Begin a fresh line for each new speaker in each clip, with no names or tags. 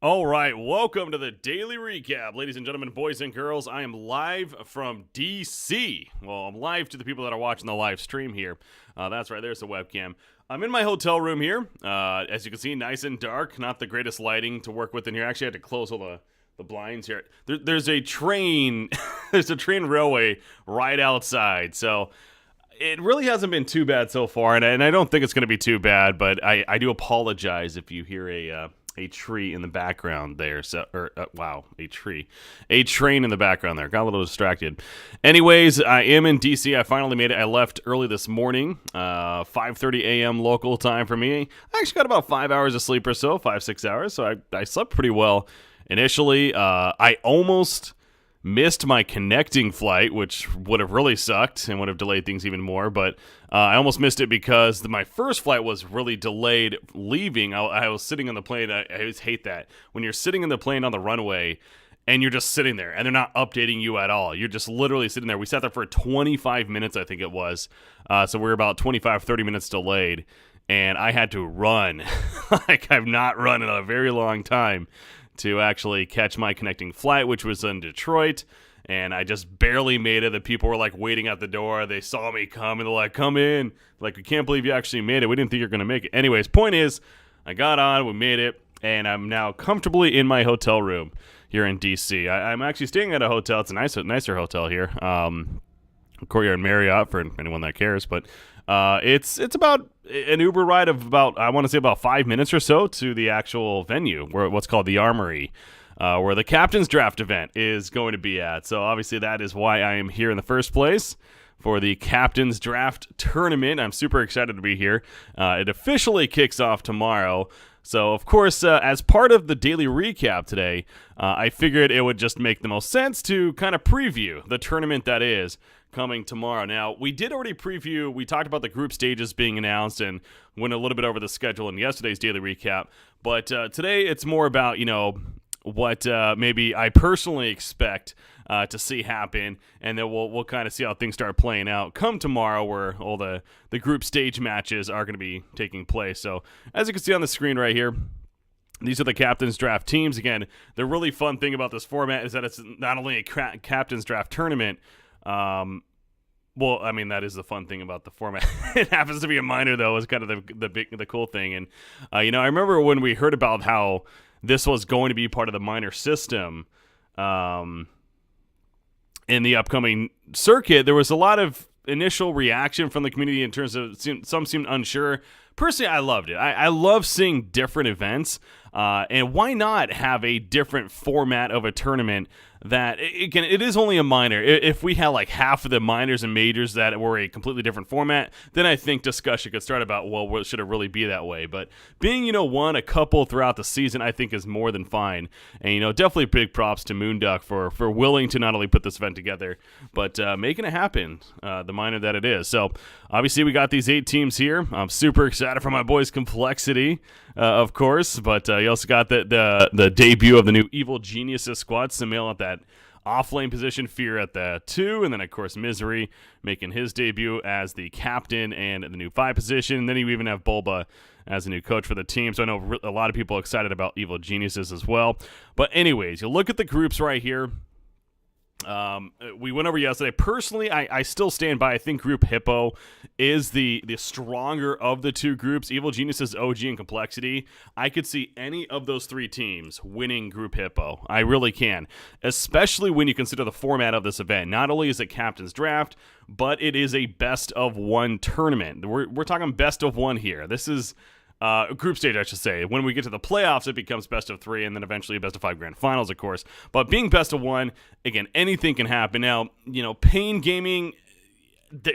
All right, welcome to the Daily Recap. Ladies and gentlemen, boys and girls, I am live from DC. Well, I'm live to the people that are watching the live stream here. That's right, there's the webcam. I'm in my hotel room here. As you can see, nice and dark. Not the greatest lighting to work with in here. Actually, I had to close all the blinds here. There's a train, there's a train railway right outside, so it really hasn't been too bad so far, and I don't think it's going to be too bad, but I do apologize if you hear a tree in the background there. A train in the background there. Got a little distracted. Anyways, I am in DC. I finally made it. I left early this morning, 5:30 a.m. local time for me. I actually got about 5 hours of sleep or so, 5-6 hours, so I slept pretty well. Initially, I almost missed my connecting flight, which would have really sucked and would have delayed things even more, but I almost missed it because my first flight was really delayed leaving. I was sitting on the plane. I always hate that. When you're sitting in the plane on the runway and you're just sitting there and they're not updating you at all. You're just literally sitting there. We sat there for 25 minutes, I think it was. So we were about 25, 30 minutes delayed, and I had to run like I've not run in a very long time to actually catch my connecting flight, which was in Detroit, and I just barely made it. The people were like waiting at the door. They saw me come, and they're like, "Come in!" Like, we can't believe you actually made it. We didn't think you were gonna make it. Anyways, point is, I got on, we made it, and I'm now comfortably in my hotel room here in DC. I'm actually staying at a hotel. It's a nicer hotel here, Courtyard Marriott for anyone that cares, but it's about an Uber ride of about, I want to say, about 5 minutes or so to the actual venue, where what's called the Armory, where the Captain's Draft event is going to be at. So obviously that is why I am here in the first place, for the Captain's Draft tournament. I'm super excited to be here. It officially kicks off tomorrow. So, of course, as part of the daily recap today, I figured it would just make the most sense to kind of preview the tournament that is coming tomorrow. Now, we did already preview, we talked about the group stages being announced and went a little bit over the schedule in yesterday's daily recap, but today it's more about, what maybe I personally expect to see happen, and then we'll kind of see how things start playing out come tomorrow, where all the group stage matches are going to be taking place. So, as you can see on the screen right here, these are the Captain's Draft teams. Again, the really fun thing about this format is that it's not only a Captain's Draft tournament. Well, I mean, that is the fun thing about the format. It happens to be a minor, though, is kind of the cool thing. And I remember when we heard about how this was going to be part of the minor system in the upcoming circuit, there was a lot of initial reaction from the community in terms of some seemed unsure. Personally, I loved it. I love seeing different events, and why not have a different format of a tournament that, again, it is only a minor. If we had like half of the minors and majors that were a completely different format, then I think discussion could start about, well, should it really be that way? But being, a couple throughout the season, I think is more than fine. And, definitely big props to Moonduck for willing to not only put this event together, but making it happen, the minor that it is. So, obviously, we got these 8 teams here. I'm super excited for my boys Complexity, of course, but you also got the debut of the new Evil Geniuses squad, Samil at that off-lane position, Fear at the 2, and then, of course, Misery making his debut as the captain and the new 5 position. And then you even have Bulba as a new coach for the team, so I know a lot of people are excited about Evil Geniuses as well. But anyways, you look at the groups right here. We went over yesterday. Personally, I still stand by. I think Group Hippo is the stronger of the two groups. Evil Geniuses, OG, and Complexity. I could see any of those 3 teams winning Group Hippo. I really can, especially when you consider the format of this event. Not only is it Captain's Draft, but it is a best-of-1 tournament. We're talking best-of-1 here. This is group stage, I should say. When we get to the playoffs, it becomes best of 3, and then eventually best of 5 grand finals, of course. But being best of 1, again, anything can happen. Now, Pain Gaming,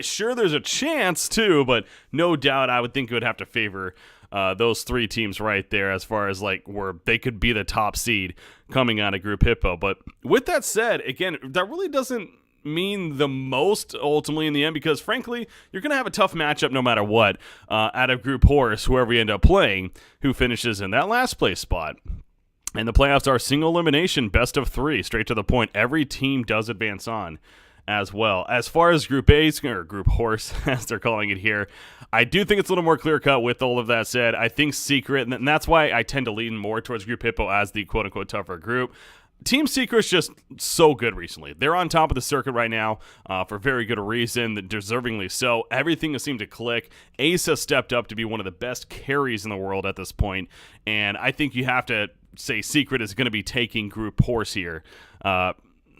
sure, there's a chance too, but no doubt I would think it would have to favor those 3 teams right there, as far as like where they could be the top seed coming out of Group Hippo. But with that said, again, that really doesn't mean the most ultimately in the end, because frankly, you're going to have a tough matchup no matter what out of Group Horse, whoever you end up playing, who finishes in that last place spot. And the playoffs are single elimination, best of 3, straight to the point. Every team does advance on as well. As far as Group A, or Group Horse, as they're calling it here, I do think it's a little more clear-cut. With all of that said, I think Secret, and that's why I tend to lean more towards Group Hippo as the quote-unquote tougher group. Team Secret's just so good recently. They're on top of the circuit right now for very good reason, deservingly so. Everything has seemed to click. Ace has stepped up to be one of the best carries in the world at this point, and I think you have to say Secret is going to be taking Group Horse here.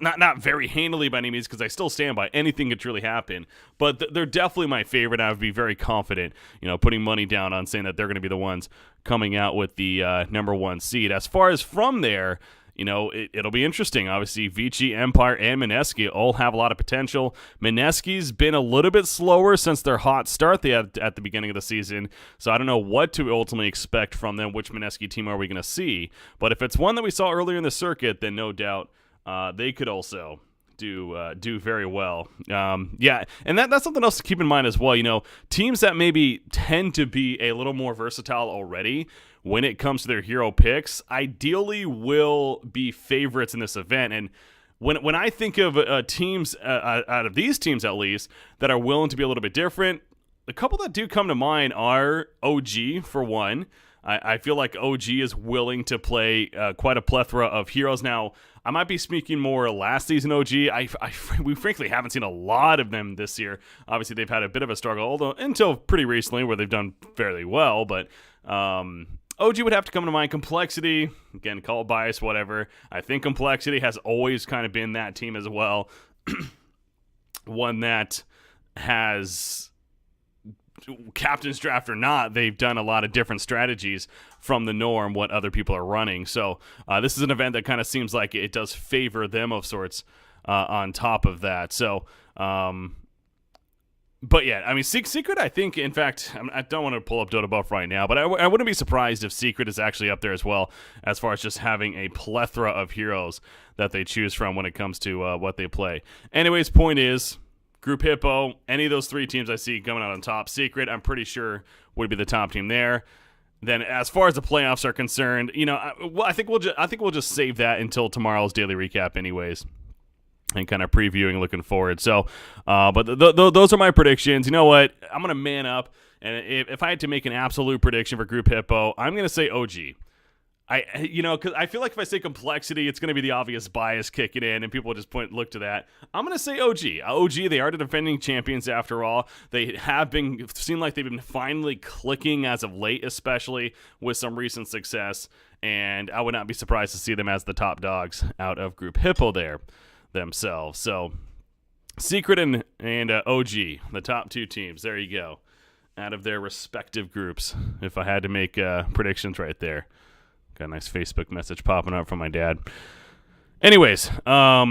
Not very handily by any means, because I still stand by anything could truly happen, but they're definitely my favorite. I would be very confident, putting money down on saying that they're going to be the ones coming out with the number one seed. As far as from there, it'll be interesting. Obviously, Vici, Empire, and Mineski all have a lot of potential. Mineski's been a little bit slower since their hot start they had at the beginning of the season, so I don't know what to ultimately expect from them. Which Mineski team are we going to see? But if it's one that we saw earlier in the circuit, then no doubt they could also do very well. Yeah, and that's something else to keep in mind as well. Teams that maybe tend to be a little more versatile already when it comes to their hero picks, ideally will be favorites in this event. And when I think of teams, out of these teams at least, that are willing to be a little bit different, a couple that do come to mind are OG, for one. I feel like OG is willing to play quite a plethora of heroes. Now, I might be speaking more last season OG. We frankly haven't seen a lot of them this year. Obviously, they've had a bit of a struggle, although until pretty recently where they've done fairly well. But OG would have to come to mind. Complexity, again, call it bias, whatever. I think Complexity has always kind of been that team as well. One that has, captain's draft or not, they've done a lot of different strategies from the norm, what other people are running. So this is an event that kind of seems like it does favor them of sorts on top of that. So, but yeah, I mean, Secret, I think, in fact, I don't want to pull up Dota Buff right now, but I wouldn't be surprised if Secret is actually up there as well, as far as just having a plethora of heroes that they choose from when it comes to what they play. Anyways, point is, Group Hippo, any of those three teams I see coming out on top. Secret, I'm pretty sure, would be the top team there. Then, as far as the playoffs are concerned, I think we'll just save that until tomorrow's daily recap, anyways, and kind of previewing, looking forward. So, but those are my predictions. You know what? I'm gonna man up, and if I had to make an absolute prediction for Group Hippo, I'm gonna say OG. Because I feel like if I say Complexity, it's going to be the obvious bias kicking in, and people will just look to that. I'm going to say OG. OG, they are the defending champions after all. They have seem like they've been finally clicking as of late, especially with some recent success, and I would not be surprised to see them as the top dogs out of Group Hippo there themselves. So, Secret and OG, the top two teams. There you go, out of their respective groups, if I had to make predictions right there. Got a nice Facebook message popping up from my dad. Anyways, where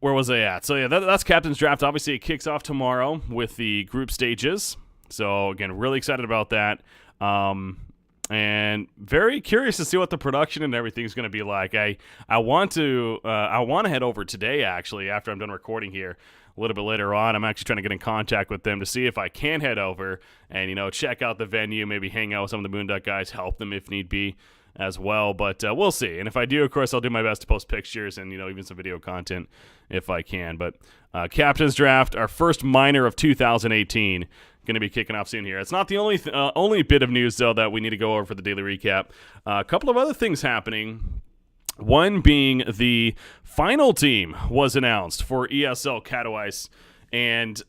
was I at? So, yeah, that's Captain's Draft. Obviously, it kicks off tomorrow with the group stages. So, again, really excited about that. And very curious to see what the production and everything is going to be like. I want to head over today, actually, after I'm done recording here. A little bit later on, I'm actually trying to get in contact with them to see if I can head over and, check out the venue, maybe hang out with some of the Moonduck guys, help them if need be as well, but we'll see. And if I do, of course, I'll do my best to post pictures and, even some video content if I can. But Captain's Draft, our first minor of 2018, going to be kicking off soon here. It's not the only bit of news, though, that we need to go over for the daily recap. A couple of other things happening. One being the final team was announced for ESL Katowice, and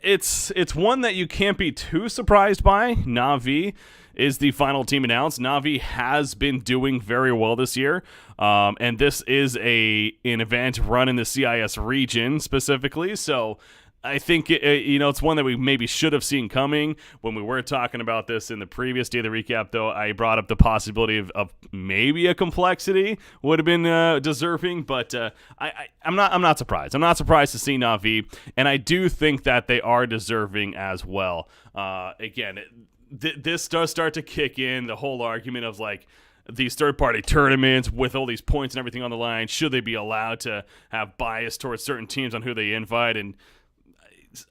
it's one that you can't be too surprised by. Na'Vi is the final team announced. Na'Vi has been doing very well this year, and this is an event run in the CIS region specifically, so I think it's one that we maybe should have seen coming. When we were talking about this in the previous daily recap, though, I brought up the possibility of maybe a Complexity would have been deserving, but I'm not surprised. I'm not surprised to see Na'Vi, and I do think that they are deserving as well. Again, this does start to kick in the whole argument of like these third-party tournaments with all these points and everything on the line. Should they be allowed to have bias towards certain teams on who they invite? And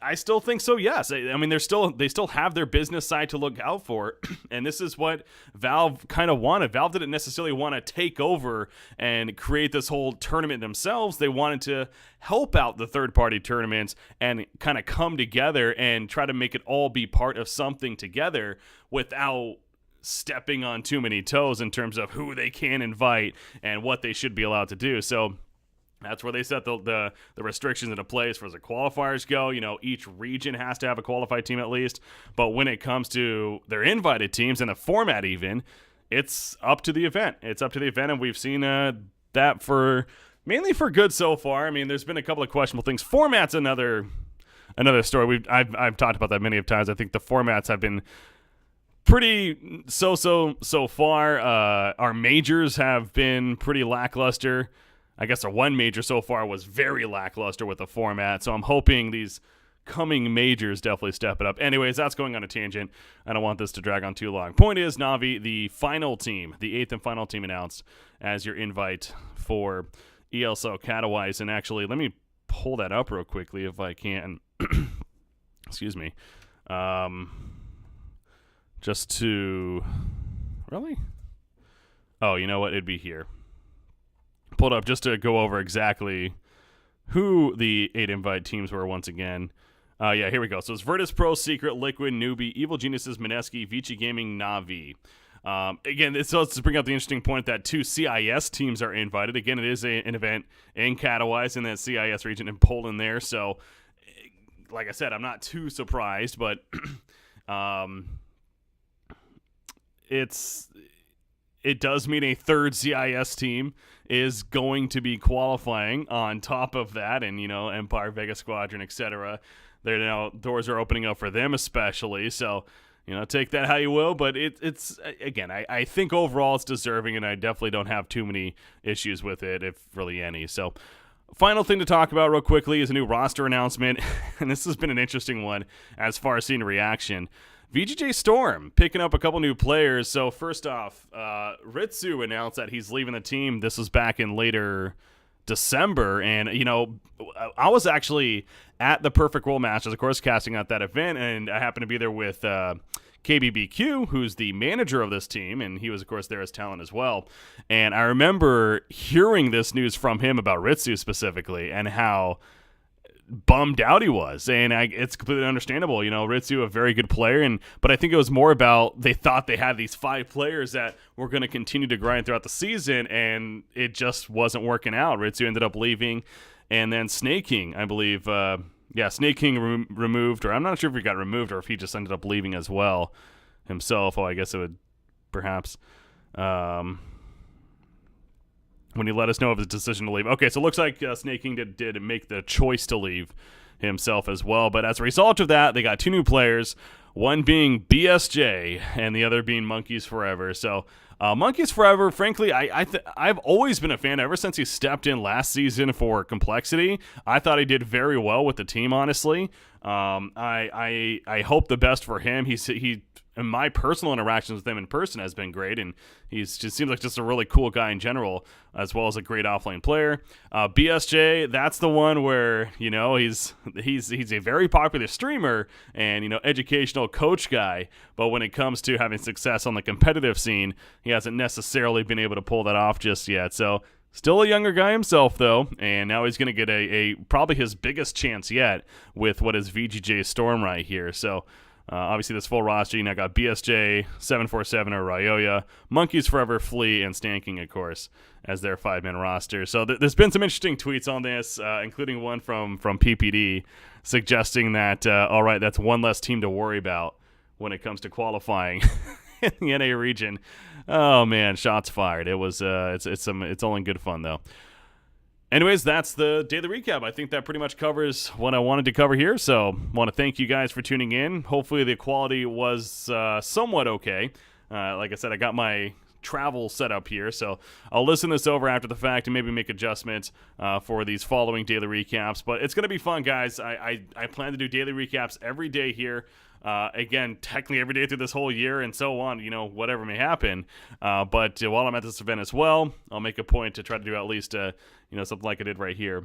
I still think so. Yes, I mean they still have their business side to look out for, and this is what Valve kind of wanted. Valve didn't necessarily want to take over and create this whole tournament themselves. They wanted to help out the third-party tournaments and kind of come together and try to make it all be part of something together without stepping on too many toes in terms of who they can invite and what they should be allowed to do. So that's where they set the restrictions into place for as the qualifiers go. Each region has to have a qualified team at least. But when it comes to their invited teams and the format even, it's up to the event. It's up to the event, and we've seen that mainly for good so far. I mean, there's been a couple of questionable things. Format's another story. I've talked about that many of times. I think the formats have been pretty so far. Our majors have been pretty lackluster. I guess our one major so far was very lackluster with the format, so I'm hoping these coming majors definitely step it up. Anyways, that's going on a tangent. I don't want this to drag on too long. Point is, Navi, the final team, the 8th and final team announced as your invite for ELSO Katowice. And actually, let me pull that up real quickly if I can. Excuse me. Just to... Really? Oh, you know what? It'd be here. Pulled up just to go over exactly who the 8 invite teams were once again. Yeah, here we go. So it's Virtus Pro, Secret, Liquid, Newbie, Evil Geniuses, Mineski, Vici Gaming, Navi. Again, it's to bring up the interesting point that 2 CIS teams are invited. Again, it is an event in Katowice in that CIS region in Poland there. So, like I said, I'm not too surprised, but it does mean a third CIS team is going to be qualifying on top of that, and Empire, Vega Squadron, etc. They're now, doors are opening up for them especially. So take that how you will, but it's again, I think overall it's deserving, and I definitely don't have too many issues with it, if really any. So final thing to talk about real quickly is a new roster announcement, and this has been an interesting one as far as seeing reaction. VGJ Storm picking up a couple new players. So first off, Ritsu announced that he's leaving the team. This was back in later December, and I was actually at the Perfect World Masters, of course, casting at that event, and I happened to be there with KBBQ, who's the manager of this team, and he was, of course, there as talent as well. And I remember hearing this news from him about Ritsu specifically, and how bummed out he was, and it's completely understandable. Ritsu, a very good player, but I think it was more about they thought they had these 5 players that were going to continue to grind throughout the season, and it just wasn't working out. Ritsu ended up leaving, and then Snake King, I believe, Snake King removed, or I'm not sure if he got removed or if he just ended up leaving as well himself. I guess it would perhaps when he let us know of his decision to leave. Okay, so it looks like Snake King did make the choice to leave himself as well. But as a result of that, they got 2 new players, one being BSJ and the other being Monkeys Forever. So Monkeys Forever, frankly, I've always been a fan ever since he stepped in last season for Complexity. I thought he did very well with the team, honestly. I hope the best for him. He and my personal interactions with him in person has been great, and he's just seems like just a really cool guy in general, as well as a great offlane player. BSJ, that's the one where he's a very popular streamer and educational coach guy, but when it comes to having success on the competitive scene, he hasn't necessarily been able to pull that off just yet. So still a younger guy himself, though, and now he's going to get a probably his biggest chance yet with what is VGJ Storm right here. So obviously, this full roster, you now got BSJ, 747 or Ryoya, Monkeys Forever, Flea, and Stanking, of course, as their 5-man roster. So there's been some interesting tweets on this, including one from PPD suggesting that, all right, that's one less team to worry about when it comes to qualifying in the NA region. Oh, man, shots fired. It was it's all in good fun, though. Anyways, that's the daily recap. I think that pretty much covers what I wanted to cover here. So want to thank you guys for tuning in. Hopefully the quality was somewhat okay. Like I said, I got my travel set up here, so I'll listen this over after the fact and maybe make adjustments for these following daily recaps. But it's going to be fun, guys. I plan to do daily recaps every day here. Again, technically every day through this whole year and so on, whatever may happen. But while I'm at this event as well, I'll make a point to try to do at least, something like I did right here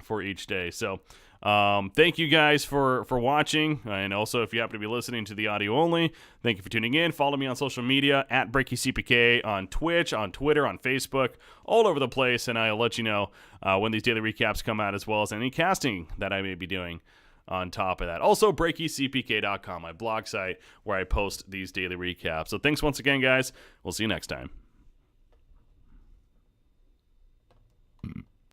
for each day. So Thank you guys for watching, and also if you happen to be listening to the audio only, thank you for tuning in. Follow me on social media at BreakyCPK on Twitch, on Twitter, on Facebook, all over the place, and I'll let you know when these daily recaps come out, as well as any casting that I may be doing on top of that. Also, BreakyCPK.com, my blog site where I post these daily recaps. So thanks once again, guys. We'll see you next time.